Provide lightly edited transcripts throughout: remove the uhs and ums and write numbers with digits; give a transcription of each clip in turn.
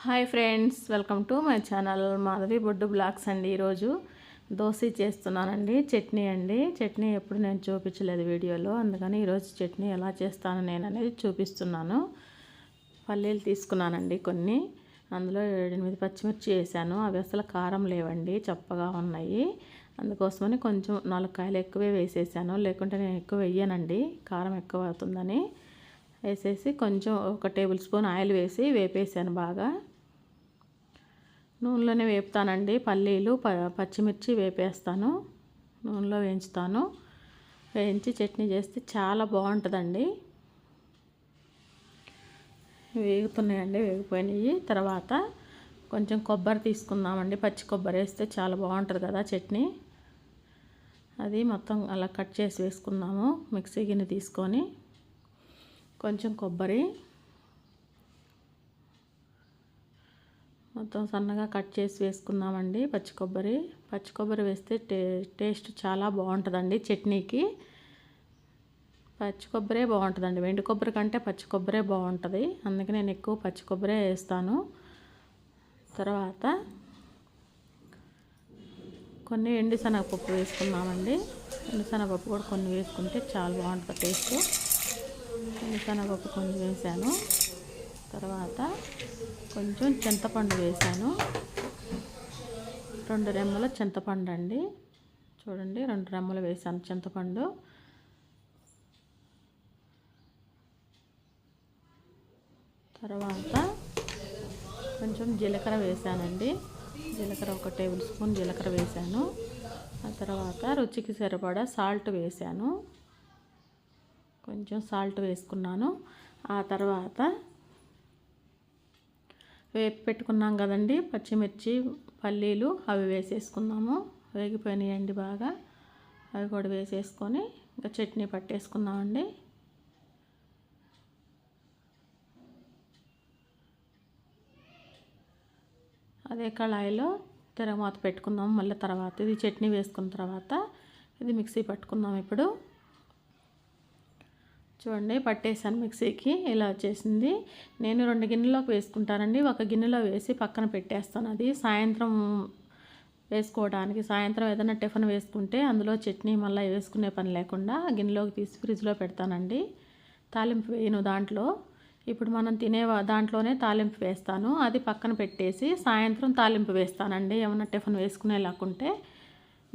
Hi friends, welcome to my channel Madhavi Boddu blogs అండి. ఈరోజు దోశ చేస్తున్నానండి. చట్నీ అండి. చట్నీ ఎప్పుడు నేను చూపించలేదు వీడియోలో, అందుకని ఈరోజు చట్నీ ఎలా చేస్తాను నేను అనేది చూపిస్తున్నాను. పల్లీలు తీసుకున్నానండి కొన్ని, అందులో 7-8 పచ్చిమిర్చి వేసాను. అవి అసలు కారం లేవండి, చప్పగా ఉన్నాయి. అందుకోసమని కొంచెం 4 కాయలు ఎక్కువే వేసేసాను, లేకుంటే నేను ఎక్కువ వేయనండి, కారం ఎక్కువ అవుతుందని. వేసేసి కొంచెం 1 టేబుల్ స్పూన్ ఆయిల్ వేసి వేపేసాను బాగా. నూనెలోనే వేపుతానండి. పల్లీలు పచ్చిమిర్చి వేపేస్తాను, నూనెలో వేయించుతాను. వేయించి చట్నీ చేస్తే చాలా బాగుంటుందండి. వేగుతున్నాయండి, వేగిపోయినాయి. తర్వాత కొంచెం కొబ్బరి తీసుకుందామండి. పచ్చి కొబ్బరి వేస్తే చాలా బాగుంటుంది కదా చట్నీ. అది మొత్తం అలా కట్ చేసి వేసుకుందాము. మిక్సీ గిన్నె తీసుకొని కొంచెం కొబ్బరి మొత్తం సన్నగా కట్ చేసి వేసుకుందామండి. పచ్చి కొబ్బరి వేస్తే టేస్ట్ చాలా బాగుంటుందండి చట్నీకి. పచ్చి కొబ్బరే బాగుంటుందండి, వెండి కొబ్బరి కంటే పచ్చి కొబ్బరే బాగుంటుంది. అందుకే నేను ఎక్కువ పచ్చి కొబ్బరే వేస్తాను. తర్వాత కొన్ని ఎండుశనగపప్పు వేసుకున్నామండి. ఎండుశనగపప్పు కూడా కొన్ని వేసుకుంటే చాలా బాగుంటుంది టేస్ట్. ఎండుశనగపప్పు కొన్ని వేసాను. తర్వాత కొంచెం చింతపండు వేసాను. 2 రెమ్మల చింతపండు అండి. చూడండి, 2 రెమ్మలు వేసాను చింతపండు. తర్వాత కొంచెం జీలకర్ర వేసానండి. జీలకర్ర 1 టేబుల్ స్పూన్ జీలకర్ర వేసాను. ఆ తర్వాత రుచికి సరిపడా సాల్ట్ వేసాను. కొంచెం సాల్ట్ వేసుకున్నాను. ఆ తర్వాత వేపి పెట్టుకున్నాం కదండి పచ్చిమిర్చి పల్లీలు, అవి వేసేసుకున్నాము. వేగిపోయినాయండి బాగా. అవి కూడా వేసేసుకొని ఇంకా చట్నీ పట్టేసుకున్నామండి. అదే కళాయిలో తిరగమాత పెట్టుకుందాం. మళ్ళీ తర్వాత ఇది చట్నీ వేసుకున్న తర్వాత ఇది మిక్సీ పట్టుకుందాం. ఇప్పుడు చూడండి, పట్టేసాను మిక్సీకి. ఇలా వచ్చేసింది. నేను 2 గిన్నెలోకి వేసుకుంటానండి. 1 గిన్నెలో వేసి పక్కన పెట్టేస్తాను. అది సాయంత్రం వేసుకోవడానికి. సాయంత్రం ఏదైనా టిఫిన్ వేసుకుంటే అందులో చట్నీ మళ్ళీ వేసుకునే పని లేకుండా గిన్నెలోకి తీసి ఫ్రిడ్జ్లో పెడతానండి. తాలింపు వేయను దాంట్లో. ఇప్పుడు మనం తినే దాంట్లోనే తాలింపు వేస్తాను. అది పక్కన పెట్టేసి సాయంత్రం తాలింపు వేస్తానండి. ఏమన్నా టిఫిన్ వేసుకునే లేకుంటే.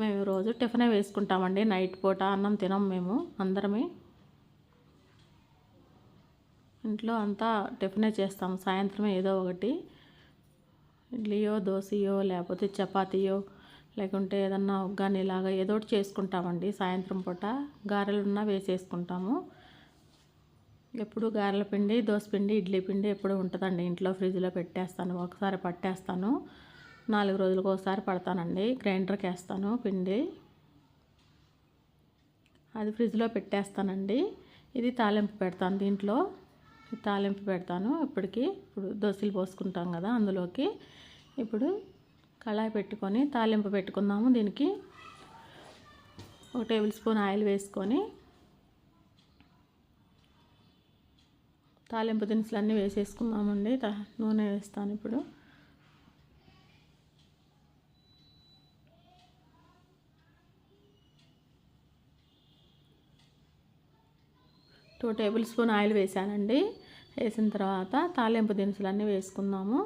మేము రోజు టిఫినే వేసుకుంటామండి. నైట్ పూట అన్నం తినం మేము అందరమే. ఇంట్లో అంతా టిఫినే చేస్తాము. సాయంత్రమే ఏదో ఒకటి ఇడ్లీయో దోశయో లేకపోతే చపాతీయో లేకుంటే ఏదన్నా ఉగ్గాని లాగా ఏదో ఒకటి చేసుకుంటామండి. సాయంత్రం పూట గారెలున్నా వేసేసుకుంటాము. ఎప్పుడు గారెల పిండి, దోశ పిండి, ఇడ్లీ పిండి ఎప్పుడు ఉంటుందండి ఇంట్లో. ఫ్రిడ్జ్లో పెట్టేస్తాను. ఒకసారి పట్టేస్తాను, 4 రోజులకు ఒకసారి పడతానండి. గ్రైండర్కి వేస్తాను పిండి, అది ఫ్రిడ్జ్లో పెట్టేస్తానండి. ఇది తాలింపు పెడతాను దీంట్లో. తాలింపు పెడతాను. ఇప్పుడు దోశలు పోసుకుంటాం కదా, అందులోకి ఇప్పుడు కళాయి పెట్టుకొని తాలింపు పెట్టుకుందాము. దీనికి 1 టేబుల్ స్పూన్ ఆయిల్ వేసుకొని తాలింపు దినుసులన్నీ వేసేసుకుందామండి. నూనె వేస్తాను ఇప్పుడు. టూ టేబుల్ స్పూన్ ఆయిల్ వేసానండి. వేసిన తర్వాత తాలింపు దినుసులన్నీ వేసుకుందాము.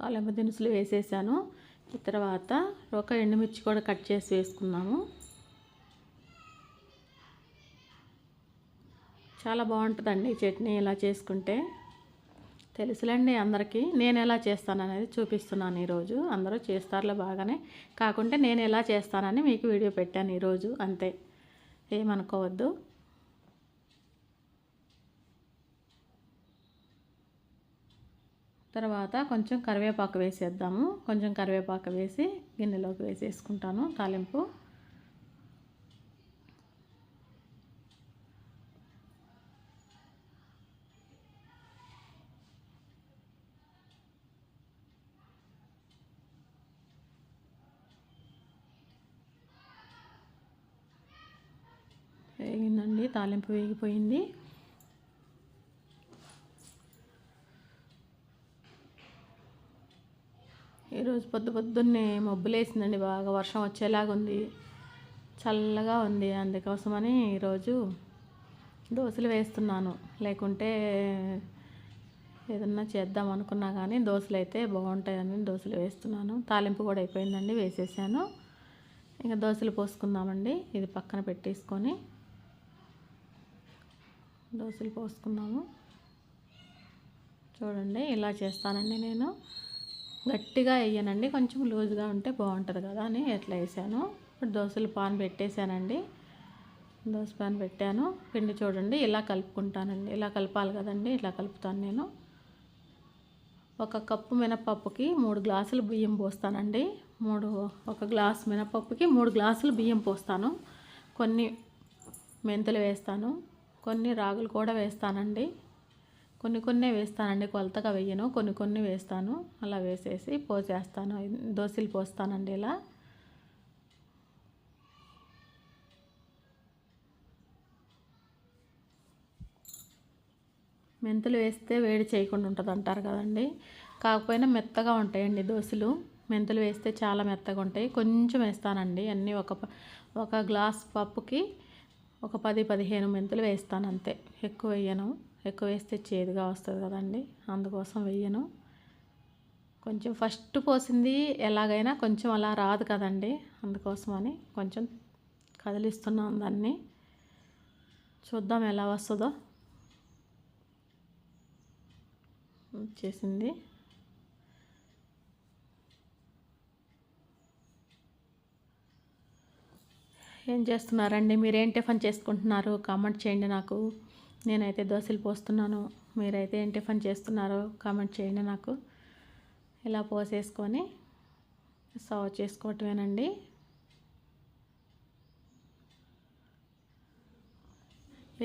తాలింపు దినుసులు వేసేసాను. తర్వాత 1 ఎండుమిర్చి కూడా కట్ చేసి వేసుకున్నాము. చాలా బాగుంటుందండి చట్నీ ఇలా చేసుకుంటే. తెలుసులేండి అందరికీ. నేను ఎలా చేస్తాననేది చూపిస్తున్నాను ఈరోజు. అందరూ చేస్తారులే బాగానే, కాకుంటే నేను ఎలా చేస్తానని మీకు వీడియో పెట్టాను ఈరోజు, అంతే, ఏమనుకోవద్దు. తర్వాత కొంచెం కరివేపాకు వేసేద్దాము. కొంచెం కరివేపాకు వేసి గిన్నెలోకి వేసేసుకుంటాను తాలింపు. వేగిందండి, తాలింపు వేగిపోయింది. ఈరోజు పొద్దున్నే మబ్బులేసిందండి, బాగా వర్షం వచ్చేలాగా ఉంది, చల్లగా ఉంది. అందుకోసమని ఈరోజు దోశలు వేస్తున్నాను. లేకుంటే ఏదన్నా చేద్దాం అనుకున్నా కానీ దోశలు అయితే బాగుంటాయని దోశలు వేస్తున్నాను. తాలింపు కూడా అయిపోయిందండి, వేసేసాను. ఇంకా దోశలు పోసుకుందామండి. ఇది పక్కన పెట్టేసుకొని దోశలు పోసుకున్నాము. చూడండి, ఇలా చేస్తానండి నేను. గట్టిగా వేయనండి, కొంచెం లూజ్గా ఉంటే బాగుంటుంది కదా అని ఎట్లా వేసాను. ఇప్పుడు దోశలు పాన్ పెట్టేశానండి. దోశ పాన్ పెట్టాను. పిండి చూడండి, ఇలా కలుపుకుంటానండి. ఇలా కలపాలి కదండి, ఇలా కలుపుతాను నేను. 1 కప్పు మినపప్పుకి 3 గ్లాసులు బియ్యం పోస్తానండి. 1 గ్లాసు మినపప్పుకి 3 గ్లాసులు బియ్యం పోస్తాను. కొన్ని మెంతులు వేస్తాను, కొన్ని రాగులు కూడా వేస్తానండి. కొన్ని వేస్తానండి, కొలతగా వేయను. కొన్ని వేస్తాను. అలా వేసేసి పోసేస్తాను. దోశలు పోస్తానండి ఇలా. మెంతులు వేస్తే వేడి చేయకుండా ఉంటుంది అంటారు కదండి. కాకపోయినా మెత్తగా ఉంటాయండి దోశలు. మెంతులు వేస్తే చాలా మెత్తగా ఉంటాయి. కొంచెం వేస్తానండి అన్నీ. ఒక గ్లాస్ పప్పుకి ఒక 10-15 మెంతులు వేస్తాను అంతే, ఎక్కువ వేయను. ఎక్కువ వేస్తే చేదుగా వస్తుంది కదండి, అందుకోసం వేయను. కొంచెం ఫస్ట్ పోసింది ఎలాగైనా కొంచెం అలా రాదు కదండి, అందుకోసమని కొంచెం కదిలిస్తున్నాను దాన్ని. చూద్దాం ఎలా వస్తుందో. వచ్చేసింది. ఏం చేస్తున్నారండి, మీరేం టిఫిన్ చేసుకుంటున్నారు కామెంట్ చేయండి నాకు. నేనైతే దోశలు పోస్తున్నాను, మీరైతే ఏం టిఫిన్ చేస్తున్నారో కామెంట్ చేయండి నాకు. ఇలా పోసేసుకొని సర్వ్ చేసుకోవటమేనండి.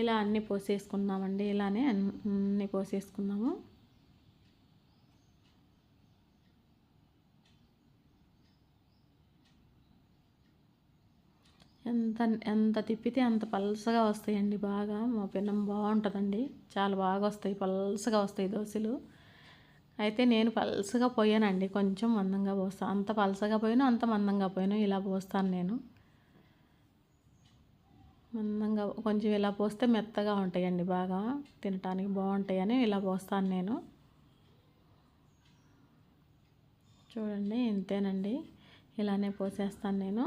ఇలా అన్నీ పోసేసుకున్నామండి, ఇలానే అన్నీ పోసేసుకున్నాము. ఎంత తిప్పితే అంత పల్సగా వస్తాయండి. బాగా మా పెనం బాగుంటుందండి, చాలా బాగా వస్తాయి, పల్సగా వస్తాయి దోశలు. అయితే నేను పల్సగా పోయానండి, కొంచెం మందంగా పోస్తాను. అంత పల్సగా పోయాను, అంత మందంగా పోయాను, ఇలా పోస్తాను నేను. మందంగా కొంచెం ఇలా పోస్తే మెత్తగా ఉంటాయండి, బాగా తినటానికి బాగుంటాయని ఇలా పోస్తాను నేను. చూడండి, ఇంతేనండి, ఇలానే పోసేస్తాను నేను.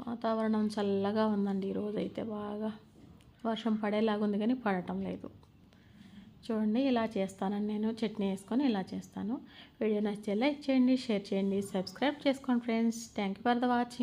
వాతావరణం చల్లగా ఉందండి ఈరోజైతే, బాగా వర్షం పడేలాగుంది కానీ పడటం లేదు. చూడండి, ఇలా చేస్తానండి నేను. చట్నీ వేసుకొని ఇలా చేస్తాను. వీడియో నచ్చితే లైక్ చేయండి, షేర్ చేయండి, సబ్స్క్రైబ్ చేసుకోండి friends. Thank you for the watching.